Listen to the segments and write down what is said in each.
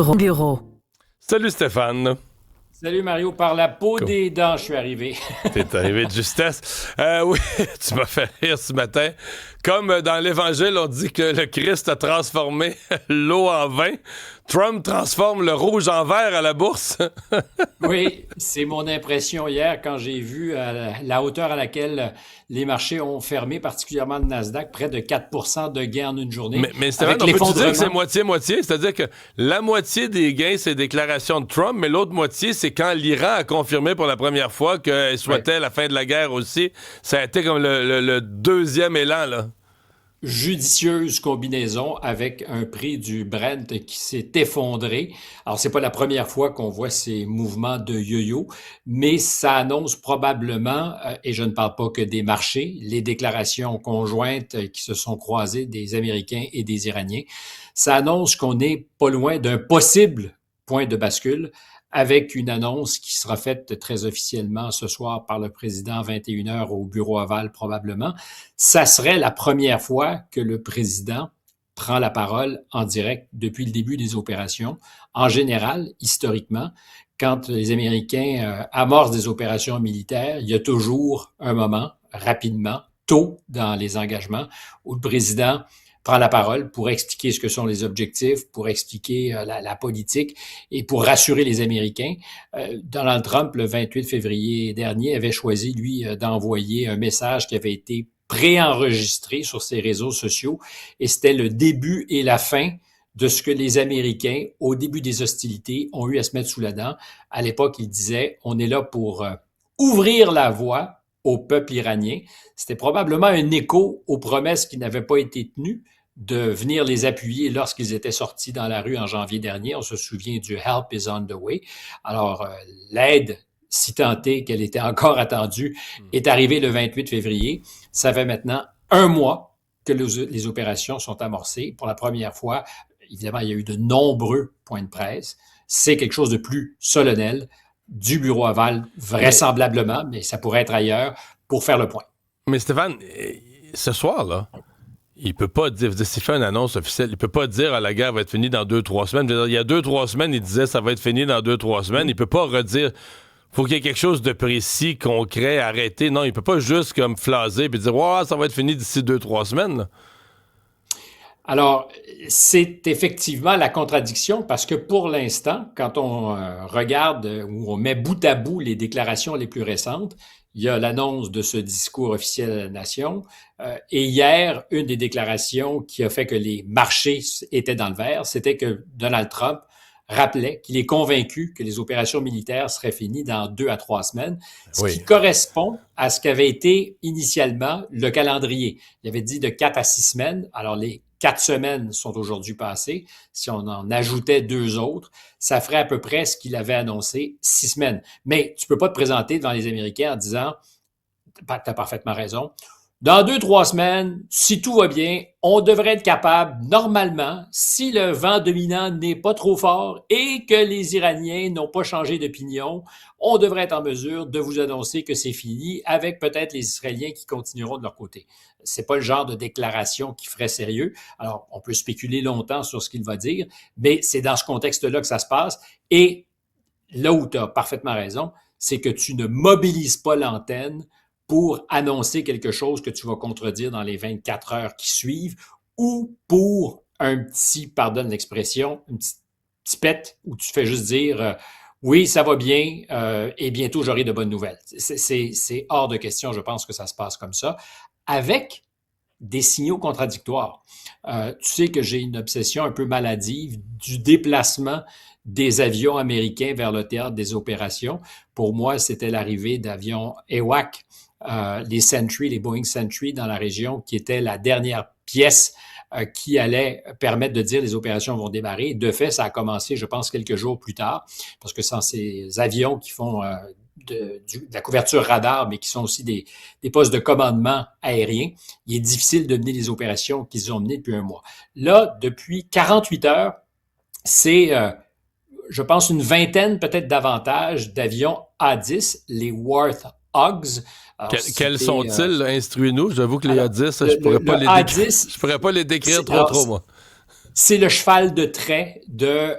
Bureau. Salut Stéphane. Salut Mario, par la peau des dents, je suis arrivé. T'es arrivé de justesse. Oui, tu m'as fait rire ce matin. Comme dans l'Évangile, on dit que le Christ a transformé l'eau en vin. Trump transforme le rouge en vert à la bourse. Oui, c'est mon impression hier quand j'ai vu la hauteur à laquelle les marchés ont fermé, particulièrement le Nasdaq, près de 4% de gains en une journée. Mais Stéphane, on peut dire que c'est moitié-moitié? C'est-à-dire que la moitié des gains, c'est déclarations de Trump, mais l'autre moitié, c'est quand l'Iran a confirmé pour la première fois qu'elle souhaitait la fin de la guerre aussi. Ça a été comme le deuxième élan, là. Judicieuse combinaison avec un prix du Brent qui s'est effondré. Alors, c'est pas la première fois qu'on voit ces mouvements de yo-yo, mais ça annonce probablement, et je ne parle pas que des marchés, les déclarations conjointes qui se sont croisées des Américains et des Iraniens, ça annonce qu'on n'est pas loin d'un possible point de bascule avec une annonce qui sera faite très officiellement ce soir par le président à 21h au bureau Oval probablement. Ça serait la première fois que le président prend la parole en direct depuis le début des opérations. En général, historiquement, quand les Américains amorcent des opérations militaires, il y a toujours un moment, rapidement, tôt dans les engagements, où le président prend la parole pour expliquer ce que sont les objectifs, pour expliquer la politique et pour rassurer les Américains. Donald Trump, le 28 février dernier, avait choisi, lui, d'envoyer un message qui avait été préenregistré sur ses réseaux sociaux et c'était le début et la fin de ce que les Américains, au début des hostilités, ont eu à se mettre sous la dent. À l'époque, il disait, on est là pour ouvrir la voie au peuple iranien. C'était probablement un écho aux promesses qui n'avaient pas été tenues de venir les appuyer lorsqu'ils étaient sortis dans la rue en janvier dernier. On se souvient du Help is on the way. Alors, l'aide, si tant est qu'elle était encore attendue, est arrivée le 28 février. Ça fait maintenant un mois que les opérations sont amorcées. Pour la première fois, évidemment, il y a eu de nombreux points de presse. C'est quelque chose de plus solennel du bureau Oval, vraisemblablement, mais ça pourrait être ailleurs, pour faire le point. Mais Stéphane, ce soir, là, il peut pas dire, s'il fait une annonce officielle, il peut pas dire la guerre va être finie dans 2-3 semaines. Je veux dire, il y a 2-3 semaines, il disait ça va être fini dans 2-3 semaines. Il peut pas redire, faut qu'il y ait quelque chose de précis, concret, arrêté. Non, il peut pas juste comme flaser et dire, ouais, ça va être fini d'ici 2-3 semaines, là. Alors, c'est effectivement la contradiction parce que pour l'instant, quand on regarde ou on met bout à bout les déclarations les plus récentes, il y a l'annonce de ce discours officiel à la nation et hier, une des déclarations qui a fait que les marchés étaient dans le vert, c'était que Donald Trump rappelait qu'il est convaincu que les opérations militaires seraient finies dans 2 à 3 semaines, ce qui correspond à ce qu'avait été initialement le calendrier. Il avait dit de 4 à 6 semaines. Alors, les 4 semaines sont aujourd'hui passées. Si on en ajoutait 2 autres, ça ferait à peu près ce qu'il avait annoncé, 6 semaines. Mais tu peux pas te présenter devant les Américains en disant, tu as parfaitement raison, dans 2-3 semaines, si tout va bien, on devrait être capable, normalement, si le vent dominant n'est pas trop fort et que les Iraniens n'ont pas changé d'opinion, on devrait être en mesure de vous annoncer que c'est fini avec peut-être les Israéliens qui continueront de leur côté. C'est pas le genre de déclaration qui ferait sérieux. Alors, on peut spéculer longtemps sur ce qu'il va dire, mais c'est dans ce contexte-là que ça se passe. Et là où tu as parfaitement raison, c'est que tu ne mobilises pas l'antenne pour annoncer quelque chose que tu vas contredire dans les 24 heures qui suivent ou pour un petit, pardonne l'expression, un petit pet où tu fais juste dire oui, ça va bien et bientôt j'aurai de bonnes nouvelles. C'est hors de question, je pense que ça se passe comme ça, avec des signaux contradictoires. Tu sais que j'ai une obsession un peu maladive du déplacement des avions américains vers le théâtre des opérations. Pour moi, c'était l'arrivée d'avions AWAC, les Sentry, les Boeing Sentry dans la région, qui était la dernière pièce qui allait permettre de dire les opérations vont démarrer. De fait, ça a commencé, je pense, quelques jours plus tard, parce que sans ces avions qui font de la couverture radar, mais qui sont aussi des postes de commandement aérien, il est difficile de mener les opérations qu'ils ont menées depuis un mois. Là, depuis 48 heures, c'est, je pense, une vingtaine, peut-être davantage, d'avions A-10, les Warthogs. Quels sont-ils? Instruis-nous. J'avoue que les A10, je pourrais pas les décrire trop, moi. C'est le cheval de trait de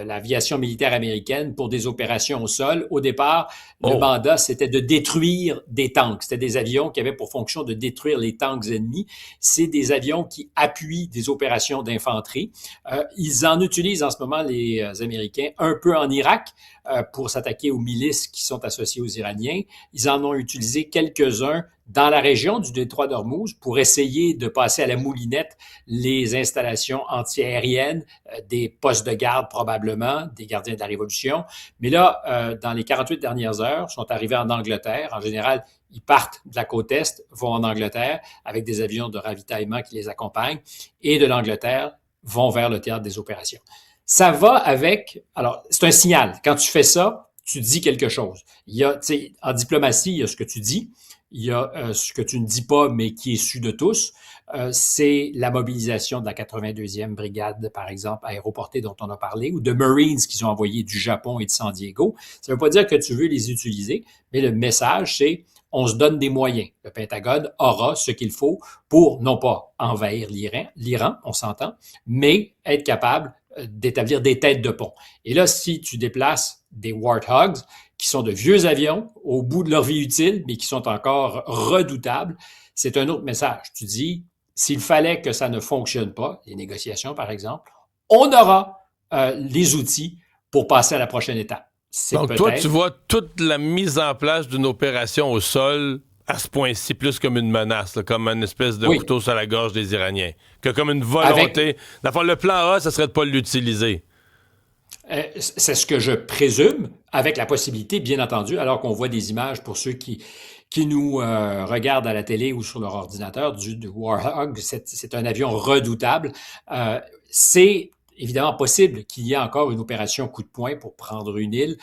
l'aviation militaire américaine pour des opérations au sol. Au départ, le Oh, mandat, c'était de détruire des tanks. C'était des avions qui avaient pour fonction de détruire les tanks ennemis. C'est des avions qui appuient des opérations d'infanterie. Ils en utilisent en ce moment, les Américains, un peu en Irak pour s'attaquer aux milices qui sont associées aux Iraniens. Ils en ont utilisé quelques-uns dans la région du détroit d'Ormuz pour essayer de passer à la moulinette les installations antiaériennes, des postes de garde probablement, des gardiens de la Révolution. Mais là, dans les 48 dernières heures, sont arrivés en Angleterre. En général, ils partent de la côte Est, vont en Angleterre avec des avions de ravitaillement qui les accompagnent et de l'Angleterre vont vers le théâtre des opérations. Ça va avec... Alors, c'est un signal. Quand tu fais ça, tu dis quelque chose. Il y a, tu sais, en diplomatie, il y a ce que tu dis, il y a ce que tu ne dis pas, mais qui est su de tous. C'est la mobilisation de la 82e brigade, par exemple, aéroportée dont on a parlé, ou de Marines qui sont envoyés du Japon et de San Diego. Ça ne veut pas dire que tu veux les utiliser, mais le message, c'est on se donne des moyens. Le Pentagone aura ce qu'il faut pour, non pas envahir l'Iran, on s'entend, mais être capable d'établir des têtes de pont. Et là, si tu déplaces des Warthogs, qui sont de vieux avions au bout de leur vie utile, mais qui sont encore redoutables, c'est un autre message. Tu dis, s'il fallait que ça ne fonctionne pas, les négociations par exemple, on aura les outils pour passer à la prochaine étape. C'est donc toi, tu peut-être... vois toute la mise en place d'une opération au sol à ce point-ci plus comme une menace, là, comme une espèce de Oui, couteau sur la gorge des Iraniens, que comme une avec... volonté. D'abord, le plan A, ça serait de pas l'utiliser. C'est ce que je présume, avec la possibilité, bien entendu, alors qu'on voit des images pour ceux qui nous regardent à la télé ou sur leur ordinateur du Warhog, c'est un avion redoutable. C'est évidemment possible qu'il y ait encore une opération coup de poing pour prendre une île.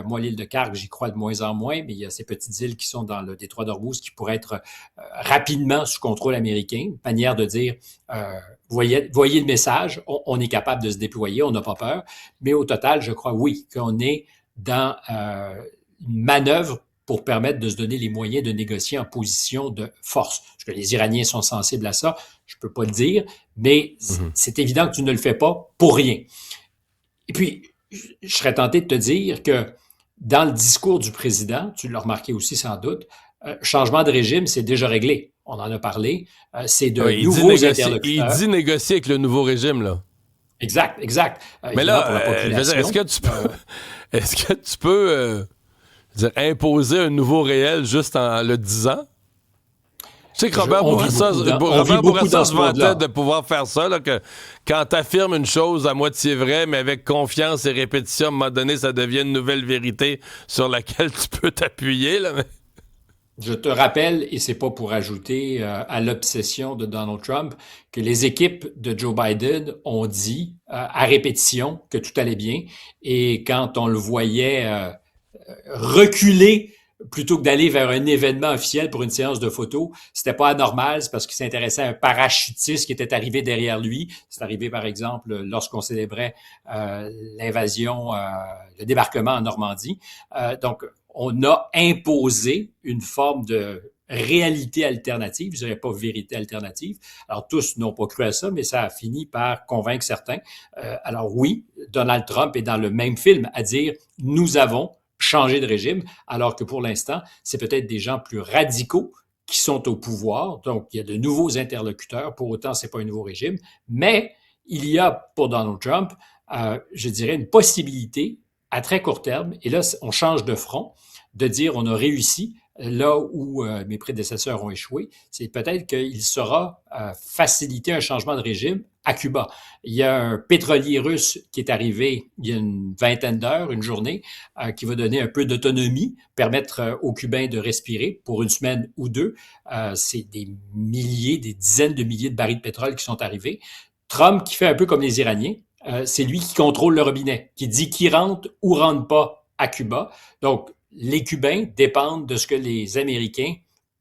Moi, l'île de Khark, j'y crois de moins en moins, mais il y a ces petites îles qui sont dans le détroit d'Ormuz qui pourraient être rapidement sous contrôle américain. Une manière de dire, voyez le message, on est capable de se déployer, on n'a pas peur. Mais au total, je crois, oui, qu'on est dans une manœuvre pour permettre de se donner les moyens de négocier en position de force. Est-ce que les Iraniens sont sensibles à ça? Je ne peux pas le dire, mais Mhm. c'est évident que tu ne le fais pas pour rien. Et puis, je serais tenté de te dire que dans le discours du président, tu l'as remarqué aussi sans doute, changement de régime, c'est déjà réglé. On en a parlé. C'est de Ouais, nouveaux il interlocuteurs. dit négocier avec le nouveau régime, là. Exact, exact. Mais Évidemment, là, pour la je veux dire, est-ce que population. tu peux, est-ce que tu peux dire, imposer un nouveau réel juste en le disant? Tu sais que On vit Robert beaucoup Bourassa dans se ce vantait monde-là. de pouvoir faire ça, là, que quand tu affirmes une chose à moitié vraie, mais avec confiance et répétition, à un moment donné, ça devient une nouvelle vérité sur laquelle tu peux t'appuyer. Là, mais... Je te rappelle, et c'est pas pour ajouter à l'obsession de Donald Trump, que les équipes de Joe Biden ont dit à répétition que tout allait bien. Et quand on le voyait reculer plutôt que d'aller vers un événement officiel pour une séance de photos, c'était pas anormal, c'est parce qu'il s'intéressait à un parachutiste qui était arrivé derrière lui. C'est arrivé, par exemple, lorsqu'on célébrait l'invasion, le débarquement en Normandie. Donc, on a imposé une forme de réalité alternative, je dirais pas vérité alternative. Alors, tous n'ont pas cru à ça, mais ça a fini par convaincre certains. Alors oui, Donald Trump est dans le même film à dire, nous avons changé de régime, alors que pour l'instant, c'est peut-être des gens plus radicaux qui sont au pouvoir. Donc, il y a de nouveaux interlocuteurs. Pour autant, c'est pas un nouveau régime. Mais il y a pour Donald Trump, je dirais, une possibilité à très court terme, et là, on change de front, de dire on a réussi là où mes prédécesseurs ont échoué, c'est peut-être qu'il sera facilité un changement de régime à Cuba. Il y a un pétrolier russe qui est arrivé il y a une vingtaine d'heures, une journée, qui va donner un peu d'autonomie, permettre aux Cubains de respirer pour une semaine ou deux. C'est des milliers, des dizaines de milliers de barils de pétrole qui sont arrivés. Trump, qui fait un peu comme les Iraniens, c'est lui qui contrôle le robinet, qui dit qui rentre ou rentre pas à Cuba. Donc, les Cubains dépendent de ce que les Américains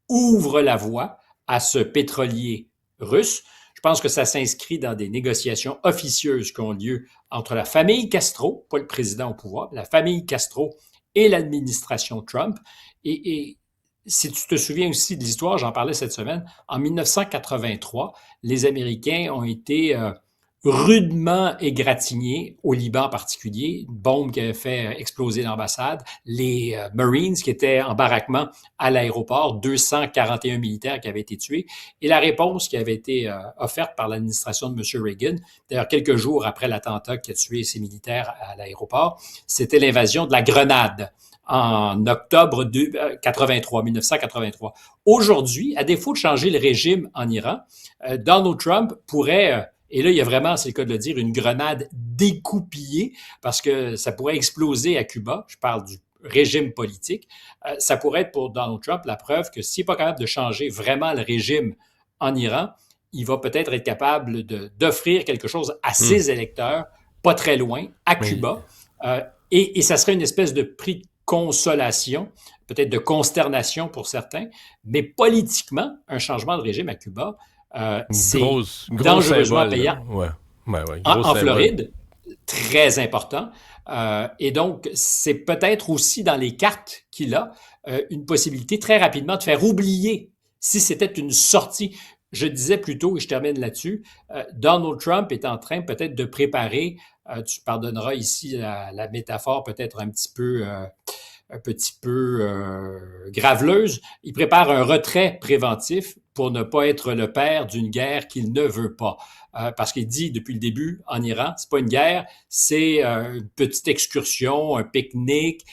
ouvrent la voie à ce pétrolier russe. Je pense que ça s'inscrit dans des négociations officieuses qui ont lieu entre la famille Castro, pas le président au pouvoir, la famille Castro et l'administration Trump. Et si tu te souviens aussi de l'histoire, j'en parlais cette semaine, en 1983, les Américains ont été rudement égratignés, au Liban en particulier, une bombe qui avait fait exploser l'ambassade, les Marines qui étaient en baraquement à l'aéroport, 241 militaires qui avaient été tués, et la réponse qui avait été offerte par l'administration de M. Reagan, d'ailleurs quelques jours après l'attentat qui a tué ces militaires à l'aéroport, c'était l'invasion de la Grenade en octobre 1983. Aujourd'hui, à défaut de changer le régime en Iran, Donald Trump pourrait et là, il y a vraiment, c'est le cas de le dire, une grenade découpillée parce que ça pourrait exploser à Cuba. Je parle du régime politique. Ça pourrait être pour Donald Trump la preuve que s'il n'est pas capable de changer vraiment le régime en Iran, il va peut-être être capable d'offrir quelque chose à ses électeurs, pas très loin, à Cuba. Et ça serait une espèce de prix de consolation, peut-être de consternation pour certains, mais politiquement, un changement de régime à Cuba, c'est dangereusement payant. En Floride, très important. Et donc, c'est peut-être aussi dans les cartes qu'il a une possibilité très rapidement de faire oublier si c'était une sortie. Je disais plus tôt, et je termine là-dessus, Donald Trump est en train peut-être de préparer, tu pardonneras ici la métaphore peut-être un petit peu graveleuse, il prépare un retrait préventif pour ne pas être le père d'une guerre qu'il ne veut pas. Parce qu'il dit depuis le début en Iran, c'est pas une guerre, c'est une petite excursion, un pique-nique,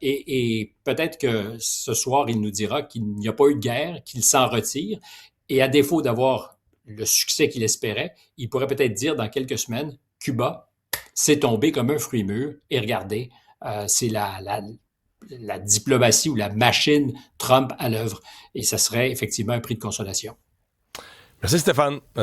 et peut-être que ce soir, il nous dira qu'il n'y a pas eu de guerre, qu'il s'en retire, et à défaut d'avoir le succès qu'il espérait, il pourrait peut-être dire dans quelques semaines, Cuba, c'est tombé comme un fruit mûr, et regardez, c'est la diplomatie ou la machine Trump à l'œuvre. Et ça serait effectivement un prix de consolation. Merci Stéphane.